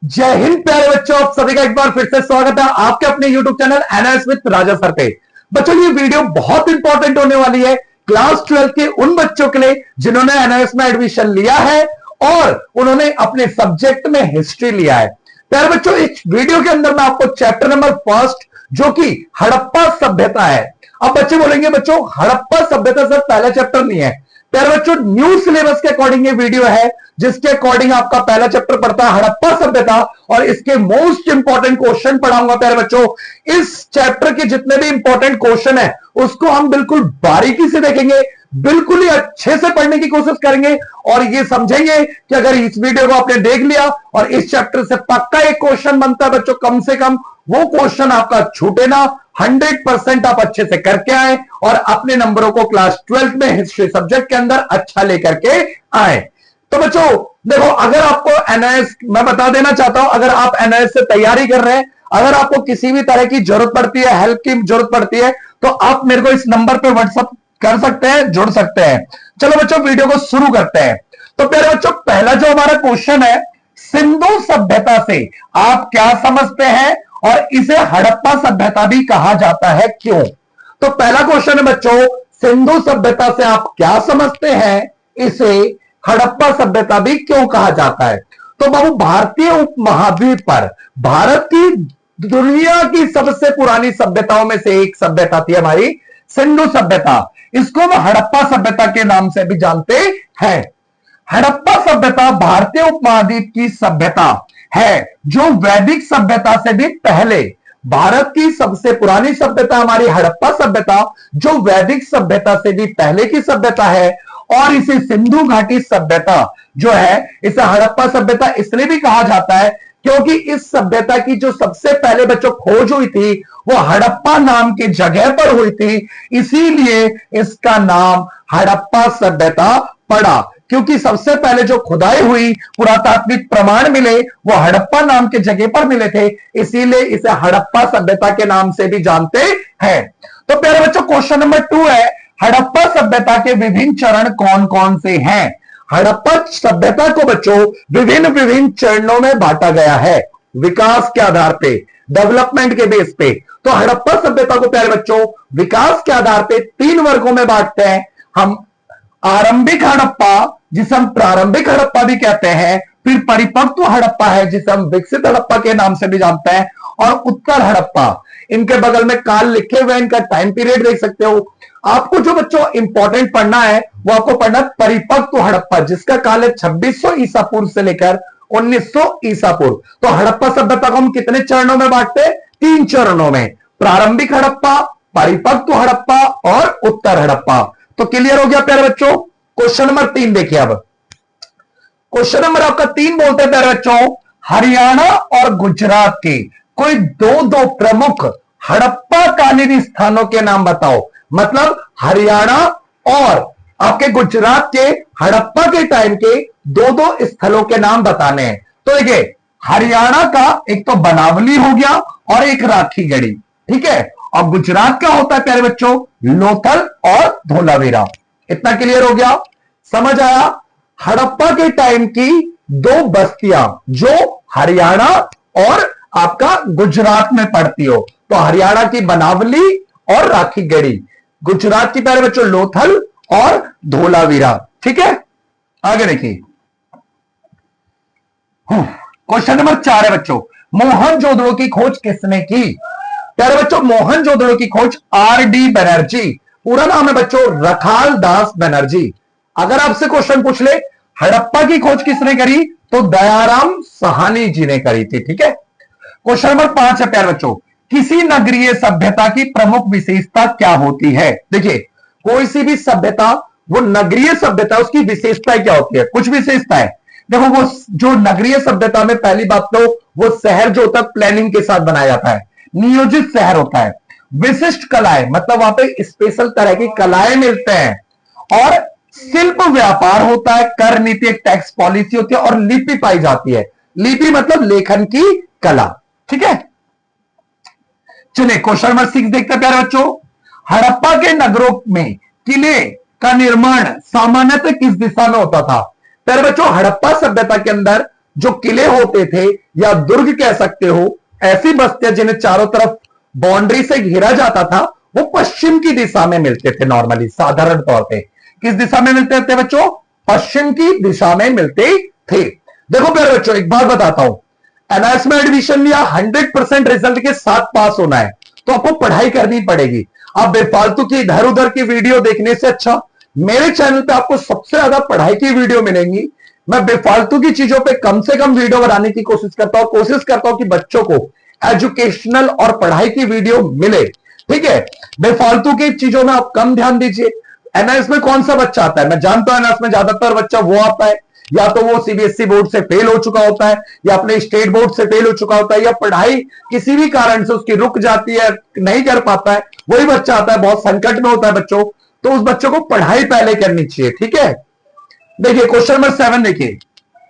जय हिंद प्यारे बच्चों, आप सभी का एक बार फिर से स्वागत है आपके अपने YouTube channel NS with Raja sir पे। बच्चों ये वीडियो बहुत इंपॉर्टेंट होने वाली है क्लास 12 के उन बच्चों के लिए जिन्होंने एनएस में एडमिशन लिया है और उन्होंने अपने सब्जेक्ट में हिस्ट्री लिया है। प्यारे बच्चों इस वीडियो के अंदर मैं आपको चैप्टर नंबर फर्स्ट जो कि हड़प्पा सभ्यता है। अब बच्चे बोलेंगे बच्चों हड़प्पा सभ्यता सर पहला चैप्टर नहीं है। प्यारे बच्चों न्यू सिलेबस के अकॉर्डिंग ये वीडियो है जिसके अकॉर्डिंग आपका पहला चैप्टर पढ़ता है हड़प्पा सभ्यता और इसके मोस्ट इंपॉर्टेंट क्वेश्चन पढ़ाऊंगा। प्यारे बच्चों इस चैप्टर के जितने भी इंपॉर्टेंट क्वेश्चन है उसको हम बिल्कुल बारीकी से देखेंगे, बिल्कुल ही अच्छे से पढ़ने की कोशिश करेंगे और ये समझेंगे कि अगर इस वीडियो को आपने देख लिया और इस चैप्टर से पक्का एक क्वेश्चन बनता है बच्चों, कम से कम वो क्वेश्चन आपका छूटे ना, 100% आप अच्छे से करके आए और अपने नंबरों को क्लास 12 में हिस्ट्री सब्जेक्ट के अंदर अच्छा लेकर के आए। तो बच्चों देखो, अगर आपको एनआईएस मैं बता देना चाहता हूं, अगर आप एनआईएस से तैयारी कर रहे हैं, अगर आपको किसी भी तरह की जरूरत पड़ती है, हेल्प की जरूरत पड़ती है, तो आप मेरे को इस नंबर पे व्हाट्सएप कर सकते हैं, जुड़ सकते हैं। चलो बच्चों वीडियो को शुरू करते हैं। तो प्यारे बच्चों पहला जो हमारा क्वेश्चन है, सिंधु सभ्यता से आप क्या समझते हैं और इसे हड़प्पा सभ्यता भी कहा जाता है, क्यों? तो पहला क्वेश्चन है बच्चों, सिंधु सभ्यता से आप क्या समझते हैं, इसे हड़प्पा सभ्यता भी क्यों कहा जाता है? तो बाबू भारतीय उपमहाद्वीप पर भारत की दुनिया की सबसे पुरानी सभ्यताओं में से एक सभ्यता थी हमारी सिंधु सभ्यता। इसको हम हड़प्पा सभ्यता के नाम से भी जानते हैं। हड़प्पा सभ्यता भारतीय उपमहाद्वीप की सभ्यता है जो वैदिक सभ्यता से भी पहले, भारत की सबसे पुरानी सभ्यता हमारी हड़प्पा सभ्यता जो वैदिक सभ्यता से भी पहले की सभ्यता है और इसे सिंधु घाटी सभ्यता जो है इसे हड़प्पा सभ्यता इसलिए भी कहा जाता है क्योंकि इस सभ्यता की जो सबसे पहले बच्चों खोज हुई थी वो हड़प्पा नाम की जगह पर हुई थी, इसीलिए इसका नाम हड़प्पा सभ्यता पड़ा। क्योंकि सबसे पहले जो खुदाई हुई, पुरातात्विक प्रमाण मिले वो हड़प्पा नाम के जगह पर मिले थे, इसीलिए इसे हड़प्पा सभ्यता के नाम से भी जानते हैं। तो प्यारे बच्चों क्वेश्चन नंबर 2 है, हड़प्पा सभ्यता के विभिन्न चरण कौन कौन से हैं? हड़प्पा सभ्यता को बच्चों विभिन्न विभिन्न चरणों में बांटा गया है, विकास के आधार पे, डेवलपमेंट के बेस पे। तो हड़प्पा सभ्यता को प्यारे बच्चों विकास के आधार पे 3 वर्गों में बांटते हैं हम। आरंभिक हड़प्पा जिसे हम प्रारंभिक हड़प्पा भी कहते हैं, फिर परिपक्व हड़प्पा है जिसे हम विकसित हड़प्पा के नाम से भी जानते हैं, और उत्तर हड़प्पा। इनके बगल में काल लिखे हुए, इनका टाइम पीरियड देख सकते हो। आपको जो बच्चों इंपॉर्टेंट पढ़ना है वो आपको पढ़ना परिपक्व हड़प्पा जिसका काल है 2600 ईसा पूर्व से लेकर 1900 ईसा पूर्व। तो हड़प्पा सभ्यता को हम कितने चरणों में बांटते हैं? 3 चरणों में, प्रारंभिक हड़प्पा, परिपक्व हड़प्पा और उत्तर हड़प्पा। तो क्लियर हो गया प्यारे बच्चों? क्वेश्चन नंबर 3 देखिए। अब क्वेश्चन नंबर आपका 3 बोलते हैं प्यारे बच्चों, हरियाणा और गुजरात के कोई दो प्रमुख हड़प्पा कालीन स्थानों के नाम बताओ। मतलब हरियाणा और आपके गुजरात के हड़प्पा के टाइम के दो स्थलों के नाम बताने हैं। तो देखिए हरियाणा का एक तो बनावली हो गया और एक राखीगढ़ी, ठीक है, और गुजरात का होता है प्यारे बच्चों लोथल और धोलावीरा। इतना क्लियर हो गया? समझ आया? हड़प्पा के टाइम की 2 बस्तियां जो हरियाणा और आपका गुजरात में पड़ती हो, तो हरियाणा की बनावली और राखीगढ़ी, गुजरात की प्यारे बच्चों लोथल और धोलावीरा, ठीक है। आगे देखिए क्वेश्चन नंबर 4 है बच्चों, मोहनजोदड़ो की खोज किसने की? प्यारे बच्चों मोहनजोदड़ो की खोज आर.डी. बनर्जी, पूरा नाम है बच्चों रखाल दास बनर्जी। अगर आपसे क्वेश्चन पूछ ले हड़प्पा की खोज किसने करी, तो दयाराम साहनी जी ने करी थी, ठीक है। क्वेश्चन नंबर 5 है प्यारे बच्चों, किसी नगरीय सभ्यता की प्रमुख विशेषता क्या होती है? देखिए कोई सी भी सभ्यता, वो नगरीय सभ्यता, उसकी विशेषता क्या होती है? कुछ विशेषता है। देखो वो जो नगरीय सभ्यता में पहली बात तो वो शहर जो होता है प्लानिंग के साथ बनाया जाता है, नियोजित शहर होता है। विशिष्ट कलाएं, मतलब वहां पे स्पेशल तरह की कलाएं मिलते हैं, और शिल्प व्यापार होता है, कर नीति, एक टैक्स पॉलिसी होती है, और लिपि पाई जाती है। लिपि मतलब लेखन की कला, ठीक है। चलिए क्वेश्चन नंबर 6 देखते हैं प्यारे बच्चों, हड़प्पा के नगरों में किले का निर्माण सामान्यतः किस दिशा में होता था? प्यारे बच्चों हड़प्पा सभ्यता के अंदर जो किले होते थे या दुर्ग कह सकते हो, ऐसी बस्तियां जिन्हें चारों तरफ बाउंड्री से घेरा जाता था, वो पश्चिम की दिशा में मिलते थे। नॉर्मली साधारण तौर पे किस दिशा में मिलते थे बच्चों? पश्चिम की दिशा में मिलते थे। देखो प्यारे बच्चों, एक बात बताता हूं, एनआईएस में एडमिशन लिया, 100% रिजल्ट के साथ पास होना है तो आपको पढ़ाई करनी पड़ेगी। आप बेफालतू की इधर उधर की वीडियो देखने से अच्छा मेरे चैनल पे आपको सबसे ज्यादा पढ़ाई की वीडियो मिलेंगी। मैं बेफालतू की चीजों पे कम से कम वीडियो बनाने की कोशिश करता हूं कि बच्चों को एजुकेशनल और पढ़ाई की वीडियो मिले। ठीक है, बेफालतू की चीजों में आप कम ध्यान दीजिए। एनआईएस में कौन सा बच्चा आता है? मैं जानता हूं एनआईएस में ज्यादातर बच्चा वो आता है या तो वो सीबीएसई बोर्ड से फेल हो चुका होता है, या अपने स्टेट बोर्ड से फेल हो चुका होता है, या पढ़ाई किसी भी कारण से उसकी रुक जाती है, नहीं कर पाता है, वही बच्चा आता है, बहुत संकट में होता है बच्चों, तो उस बच्चों को पढ़ाई पहले करनी चाहिए। ठीक है, देखिए क्वेश्चन नंबर 7 देखिए,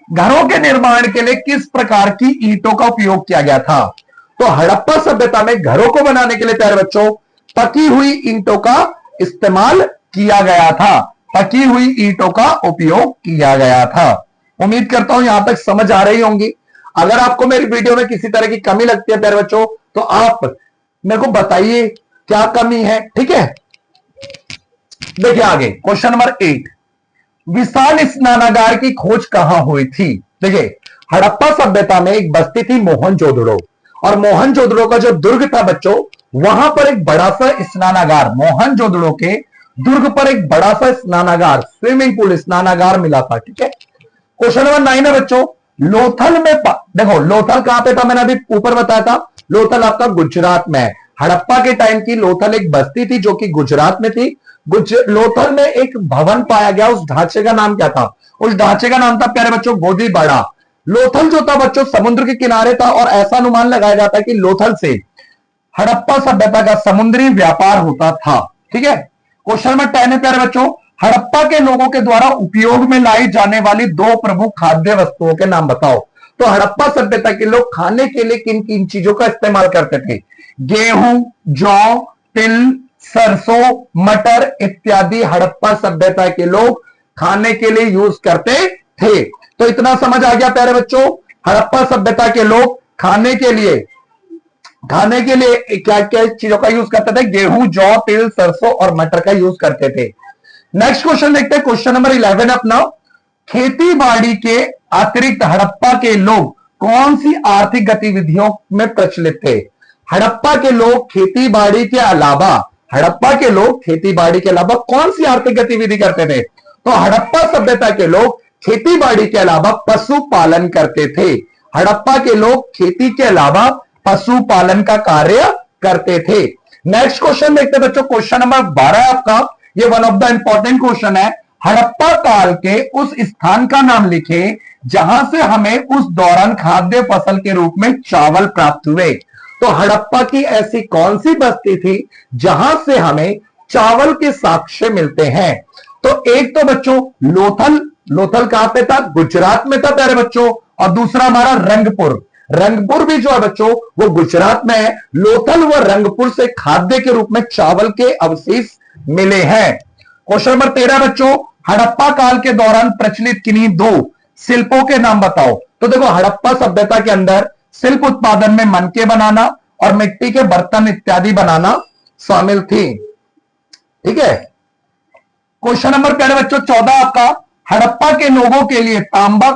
घरों के निर्माण के लिए किस प्रकार की ईंटों का उपयोग किया गया था? तो हड़प्पा सभ्यता में घरों को बनाने के लिए प्यारे बच्चों पकी हुई ईंटों का इस्तेमाल किया गया था। पकी हुई ईंटों का उपयोग किया गया था। उम्मीद करता हूं यहां तक समझ आ रही होंगी। अगर आपको मेरी वीडियो में किसी तरह की कमी लगती है प्यारे बच्चों तो आप मेरे को बताइए क्या कमी है। ठीक है, देखिए आगे क्वेश्चन नंबर 8, विशाल स्नानागार की खोज कहां हुई थी? देखिए हड़प्पा सभ्यता में एक बस्ती थी मोहनजोदड़ो, और मोहनजोदड़ो का जो दुर्ग था बच्चों, वहां पर एक बड़ा सा स्नानागार, मोहनजोदड़ो के दुर्ग पर एक बड़ा सा स्नानागार, स्विमिंग पूल स्नानागार मिला था। ठीक है, क्वेश्चन नंबर 9 है बच्चों, लोथल में देखो लोथल कहां पे था? मैंने अभी ऊपर बताया था, लोथल आपका गुजरात में है। हड़प्पा के टाइम की लोथल एक बस्ती थी जो कि गुजरात में थी। लोथल में एक भवन पाया गया, उस ढांचे का नाम क्या था? उस ढांचे का नाम था प्यारे बच्चों गोदीबाड़ा। लोथल जो था बच्चों समुद्र के किनारे था, और ऐसा अनुमान लगाया जाता है कि लोथल से हड़प्पा सभ्यता का समुद्री व्यापार होता था। ठीक है, क्वेश्चन नंबर 10 है प्यारे बच्चों, हड़प्पा के लोगों के द्वारा उपयोग में लाई जाने वाली 2 प्रमुख खाद्य वस्तुओं के नाम बताओ। तो हड़प्पा सभ्यता के लोग खाने के लिए किन किन चीजों का इस्तेमाल करते थे? गेहूं, जौ, तिल, सरसों, मटर इत्यादि हड़प्पा सभ्यता के लोग खाने के लिए यूज करते थे। तो इतना समझ आ गया प्यारे बच्चों, हड़प्पा सभ्यता के लोग खाने के लिए क्या क्या चीजों का यूज करते थे? गेहूं, जौ, तिल, सरसों और मटर का यूज करते थे। नेक्स्ट क्वेश्चन देखते हैं, क्वेश्चन नंबर 11 अपना, खेती बाड़ी के अतिरिक्त हड़प्पा के लोग कौन सी आर्थिक गतिविधियों में प्रचलित थे? हड़प्पा के लोग खेती बाड़ी के अलावा कौन सी आर्थिक गतिविधि करते थे? तो हड़प्पा सभ्यता के लोग खेती बाड़ी के अलावा पशुपालन करते थे। हड़प्पा के लोग खेती के अलावा पशुपालन का कार्य करते थे। नेक्स्ट क्वेश्चन देखते हैं बच्चों, क्वेश्चन नंबर 12 आपका, ये one of the important question है। हड़प्पा काल के उस स्थान का नाम लिखे जहां से हमें उस दौरान खाद्य फसल के रूप में चावल प्राप्त हुए। तो हड़प्पा की ऐसी कौन सी बस्ती थी जहां से हमें चावल के साक्ष्य मिलते हैं? तो एक तो बच्चों लोथल कहां पे था? गुजरात में था प्यारे बच्चों। और दूसरा हमारा रंगपुर भी जो है बच्चों वो गुजरात में है। लोथल व रंगपुर से खाद्य के रूप में चावल के अवशेष मिले हैं। क्वेश्चन नंबर 13 बच्चों, हड़प्पा काल के दौरान प्रचलित किन्हीं 2 शिल्पों के नाम बताओ। तो देखो हड़प्पा सभ्यता के अंदर शिल्प उत्पादन में मनके बनाना और मिट्टी के बर्तन इत्यादि बनाना शामिल थी। ठीक है, क्वेश्चन नंबर प्यारे बच्चों 14 आपका, हड़प्पा के लोगों के लिए तांबा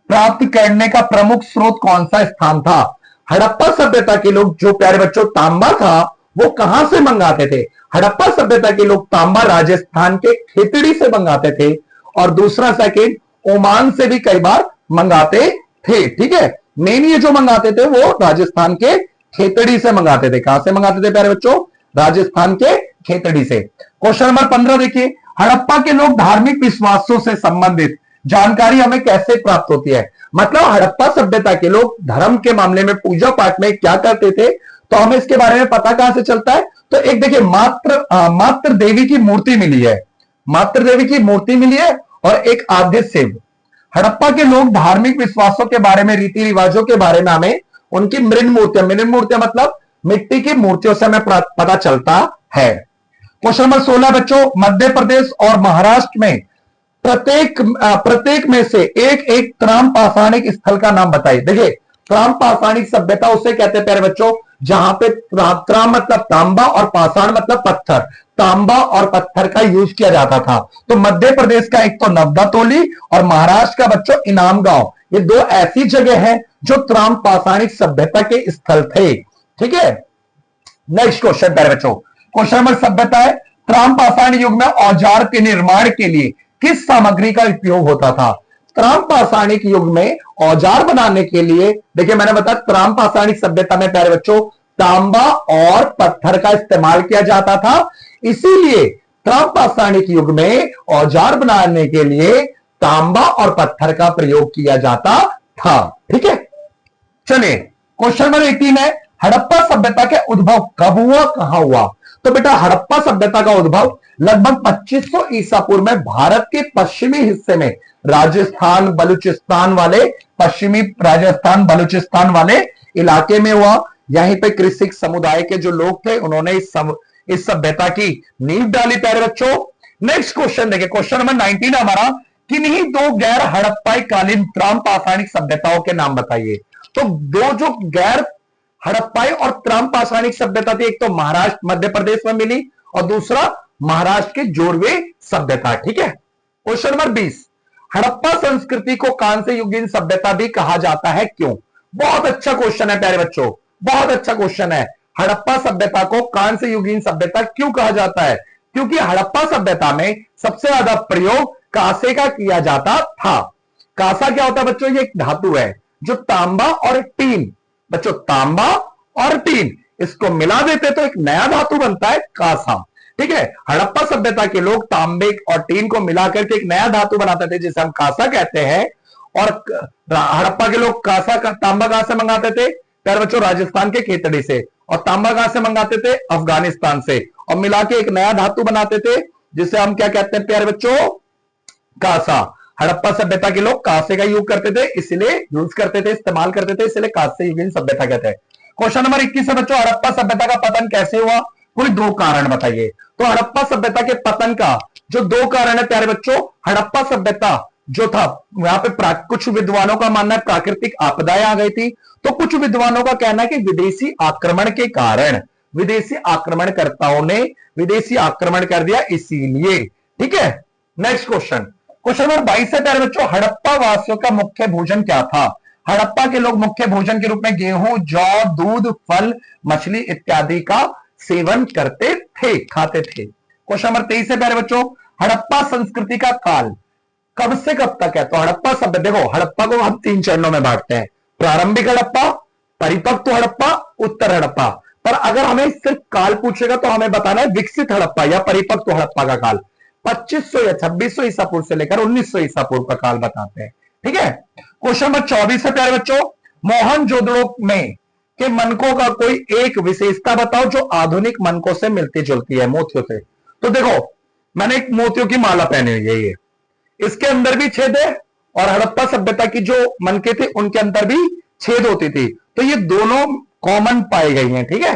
प्राप्त करने का प्रमुख स्रोत कौन सा स्थान था? हड़प्पा सभ्यता के लोग जो प्यारे बच्चों तांबा था वो कहां से मंगाते थे? हड़प्पा सभ्यता के लोग तांबा राजस्थान के खेतड़ी से मंगाते थे, और दूसरा सेकंड ओमान से भी कई बार मंगाते थे। ठीक है, मेन ये जो मंगाते थे वो राजस्थान के खेतड़ी से मंगाते थे। कहां से मंगाते थे प्यारे बच्चों? राजस्थान के खेतड़ी से। क्वेश्चन नंबर 15 देखिए, हड़प्पा के लोग धार्मिक विश्वासों से संबंधित जानकारी हमें कैसे प्राप्त होती है? मतलब हड़प्पा सभ्यता के लोग धर्म के मामले में पूजा पाठ में क्या करते थे, तो हमें इसके बारे में पता कहां से चलता है? तो एक देखिए मात्र देवी की मूर्ति मिली है, मात्र देवी की मूर्ति मिली है, और एक आद्य शिव। हड़प्पा के लोग धार्मिक विश्वासों के बारे में, रीति रिवाजों के बारे में हमें उनकी मृण मूर्तियां मतलब मिट्टी की मूर्तियों से हमें पता चलता है। क्वेश्चन नंबर 16 बच्चों, मध्य प्रदेश और महाराष्ट्र में प्रत्येक में से एक एक त्राम पाषाणिक स्थल का नाम बताइए। देखिए, त्राम पाषाणिक सभ्यता उसे कहते हैं प्यारे बच्चों जहां पे त्राम मतलब तांबा और पाषाण मतलब पत्थर, तांबा और पत्थर का यूज किया जाता था। तो मध्य प्रदेश का एक तो नवदातोली और महाराष्ट्र का बच्चों इनाम गांव, ये दो ऐसी जगह हैं जो त्राम पाषाणिक सभ्यता के स्थल थे। ठीक है, नेक्स्ट क्वेश्चन प्यारे बच्चों, क्वेश्चन नंबर सभ्यता है त्राम पाषाण युग में औजार के निर्माण के लिए किस सामग्री का उपयोग होता था। त्राम पाषाणिक युग में औजार बनाने के लिए, देखिए मैंने बताया त्राम पाषाणिक सभ्यता में प्यारे बच्चों तांबा और पत्थर का इस्तेमाल किया जाता था, इसीलिए त्राम पाषाणिक युग में औजार बनाने के लिए तांबा और पत्थर का प्रयोग किया जाता था। ठीक है, चलिए क्वेश्चन नंबर 18 है हड़प्पा सभ्यता के उद्भव कब हुआ, कहां हुआ। तो बेटा हड़प्पा सभ्यता का उद्भव लगभग 2500 ईसा पूर्व में भारत के पश्चिमी हिस्से में राजस्थान बलूचिस्तान वाले इलाके में हुआ। यहीं पे कृषि समुदाय के जो लोग थे उन्होंने इस सभ्यता की नींव डाली प्यारे बच्चों। नेक्स्ट क्वेश्चन देखिए, क्वेश्चन नंबर 19 हमारा किन्हीं दो गैर हड़प्पाई कालीन त्राम पाषाणिक सभ्यताओं के नाम बताइए। तो दो जो गैर हड़प्पाई और त्राम पाषाणिक सभ्यता थी, एक तो महाराष्ट्र मध्य प्रदेश में मिली और दूसरा महाराष्ट्र के जोरवे सभ्यता। ठीक है, क्वेश्चन नंबर 20 हड़प्पा संस्कृति को कांस्य युगीन सभ्यता भी कहा जाता है, क्यों। बहुत अच्छा क्वेश्चन है प्यारे बच्चों, बहुत अच्छा क्वेश्चन है। हड़प्पा सभ्यता को कांस्य युगीन सभ्यता क्यों कहा जाता है, क्योंकि हड़प्पा सभ्यता में सबसे ज्यादा प्रयोग कांसे का किया जाता था। कांसा क्या होता है बच्चों, ये एक धातु है जो तांबा और टीन, बच्चों तांबा और टीन इसको मिला देते तो एक नया धातु बनता है कांसा। ठीक है, हड़प्पा सभ्यता के लोग तांबे और टीन को मिलाकर के एक नया धातु बनाते थे जिसे हम कांसा कहते हैं। और हड़प्पा के लोग तांबा कहां से मंगाते थे प्यारे बच्चों, राजस्थान के खेतड़ी से, और तांबा कहां से मंगाते थे, अफगानिस्तान से, और मिला के एक नया धातु बनाते थे जिसे हम क्या कहते हैं प्यारे बच्चों, कांसा। हड़प्पा सभ्यता के लोग कांसे का यूज करते थे, इसलिए इस्तेमाल करते थे, इसलिए कांस्य युगीन सभ्यता कहते हैं। क्वेश्चन नंबर 21 है बच्चों हड़प्पा सभ्यता का पतन कैसे हुआ, कोई दो कारण बताइए। तो हड़प्पा सभ्यता के पतन का जो दो कारण है प्यारे बच्चों, हड़प्पा सभ्यता जो था वहां पे कुछ विद्वानों का मानना है प्राकृतिक आपदाएं आ गई थी, तो कुछ विद्वानों का कहना है कि विदेशी आक्रमण के कारण, विदेशी आक्रमणकर्ताओं ने विदेशी आक्रमण कर दिया इसीलिए। ठीक है, नेक्स्ट क्वेश्चन, क्वेश्चन नंबर 22 है प्यारे बच्चों हड़प्पा वासियों का मुख्य भोजन क्या था। हड़प्पा के लोग मुख्य भोजन के रूप में गेहूं, जौ, दूध, फल, मछली इत्यादि का सेवन करते थे, खाते थे। क्वेश्चन नंबर 23 है प्यारे बच्चों हड़प्पा संस्कृति का काल कब से कब तक है। तो हड़प्पा सभ्यता, देखो हड़प्पा को हम 3 चरणों में बांटते हैं, प्रारंभिक हड़प्पा, परिपक्व हड़प्पा, उत्तर हड़प्पा। पर अगर हमें सिर्फ काल पूछेगा तो हमें बताना है विकसित हड़प्पा या परिपक्व हड़प्पा का काल। 2500 या 2600 ईसा पूर्व से लेकर 1900 ईसा पूर्व का काल बताते हैं। ठीक है, क्वेश्चन नंबर 24 है प्यारे बच्चों मोहनजोदड़ो में के मनकों का कोई एक विशेषता बताओ जो आधुनिक मनकों से मिलती जुलती है, मोतियों से। तो देखो मैंने एक मोतियों की माला पहनी हुई है, ये इसके अंदर भी छेद है और हड़प्पा सभ्यता की जो मनके थे उनके अंदर भी छेद होती थी, तो ये दोनों कॉमन पाई गई हैं। ठीक है,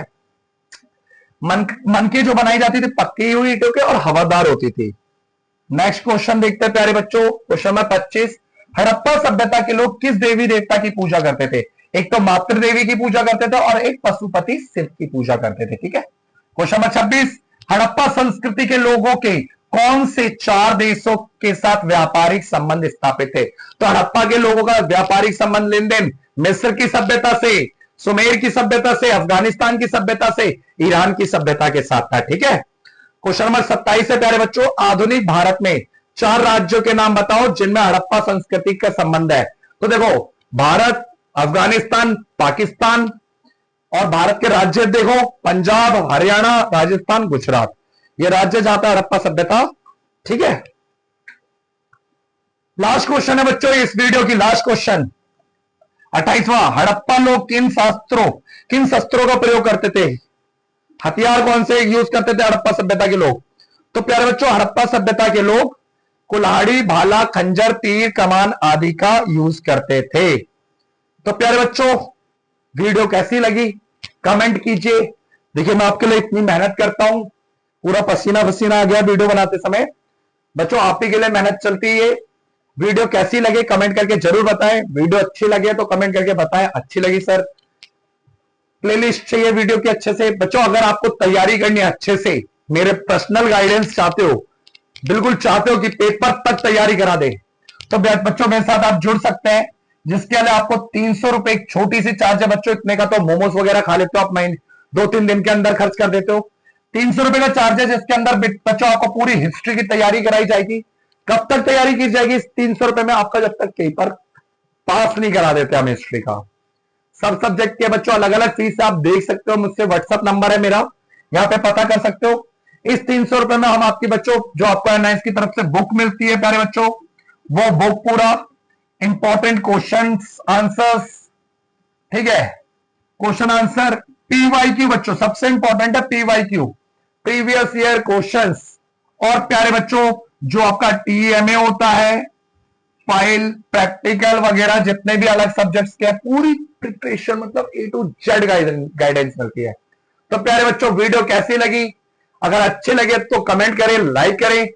मनके जो बनाई जाती थी पक्की हुई ईंटों के और हवादार होती थी। नेक्स्ट क्वेश्चन देखते हैं प्यारे बच्चों, क्वेश्चन नंबर 25 हड़प्पा सभ्यता के लोग किस देवी देवता की पूजा करते थे। एक तो मातृ देवी की पूजा करते थे और एक पशुपति शिव की पूजा करते थे। ठीक है, क्वेश्चन नंबर 26 हड़प्पा संस्कृति के लोगों के कौन से 4 देशों के साथ व्यापारिक संबंध स्थापित थे। तो हड़प्पा के लोगों का व्यापारिक संबंध लेन देन मिस्र की सभ्यता से, सुमेर की सभ्यता से, अफगानिस्तान की सभ्यता से, ईरान की सभ्यता के साथ था। ठीक है, क्वेश्चन नंबर 27 है प्यारे बच्चों आधुनिक भारत में 4 राज्यों के नाम बताओ जिनमें हड़प्पा संस्कृति का संबंध है। तो देखो भारत, अफगानिस्तान, पाकिस्तान, और भारत के राज्य देखो पंजाब, हरियाणा, राजस्थान, गुजरात, ये राज्य जहां पर हड़प्पा सभ्यता। ठीक है, लास्ट क्वेश्चन है बच्चों इस वीडियो की, लास्ट क्वेश्चन 28वां हड़प्पा लोग किन शस्त्रों का प्रयोग करते थे, हथियार कौन से यूज करते थे हड़प्पा सभ्यता के लोग। तो प्यारे बच्चों हड़प्पा सभ्यता के लोग कुल्हाड़ी, भाला, खंजर, तीर, कमान आदि का यूज करते थे। तो प्यारे बच्चों वीडियो कैसी लगी कमेंट कीजिए। देखिए मैं आपके लिए इतनी मेहनत करता हूं, पूरा पसीना पसीना आ गया वीडियो बनाते समय, बच्चों आप ही के लिए मेहनत चलती है। वीडियो कैसी लगी कमेंट करके जरूर बताएं। वीडियो अच्छी लगे तो कमेंट करके बताएं अच्छी लगी सर, प्लेलिस्ट चाहिए वीडियो की अच्छे से। बच्चों अगर आपको तैयारी करनी है अच्छे से, मेरे पर्सनल गाइडेंस चाहते हो, बिल्कुल चाहते हो कि पेपर तक तैयारी करा दे, तो बच्चों मेरे साथ आप जुड़ सकते हैं, जिसके लिए आपको 300 रुपए एक छोटी सी चार्ज है बच्चों। इतने का तो मोमोज वगैरह खा लेते हो आप, महीने 2-3 दिन के अंदर खर्च कर देते हो। 300 रुपए का चार्ज है जिसके अंदर बच्चों आपको पूरी हिस्ट्री की तैयारी कराई जाएगी। कब तक तैयारी की जाएगी इस 300 रुपए में? आपका जब तक पेपर पास नहीं करा देते हम हिस्ट्री का। सब सब्जेक्ट के बच्चों अलग अलग फीस आप देख सकते हो, मुझसे व्हाट्सअप नंबर है मेरा, यहाँ पे पता कर सकते हो। इस 300 रुपए में हम आपकी बच्चों जो आपको एनआईएस की तरफ से बुक मिलती है प्यारे बच्चों, वो बुक पूरा इंपॉर्टेंट क्वेश्चंस आंसर्स, ठीक है, क्वेश्चन आंसर, पीवाईक्यू बच्चों सबसे इंपॉर्टेंट है पीवाईक्यू, प्रीवियस ईयर क्वेश्चंस, और प्यारे बच्चों जो आपका टीएमए होता है, फाइल प्रैक्टिकल वगैरह जितने भी अलग सब्जेक्ट्स के पूरी प्रिपरेशन, मतलब ए टू जेड गाइडेंस मिलती है। तो प्यारे बच्चों वीडियो कैसी लगी? अगर अच्छे लगे तो कमेंट करें, लाइक करें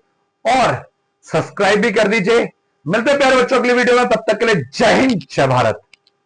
और सब्सक्राइब भी कर दीजिए। मिलते हैं प्यारे बच्चों अगली वीडियो में, तब तक के लिए जय हिंद जय भारत।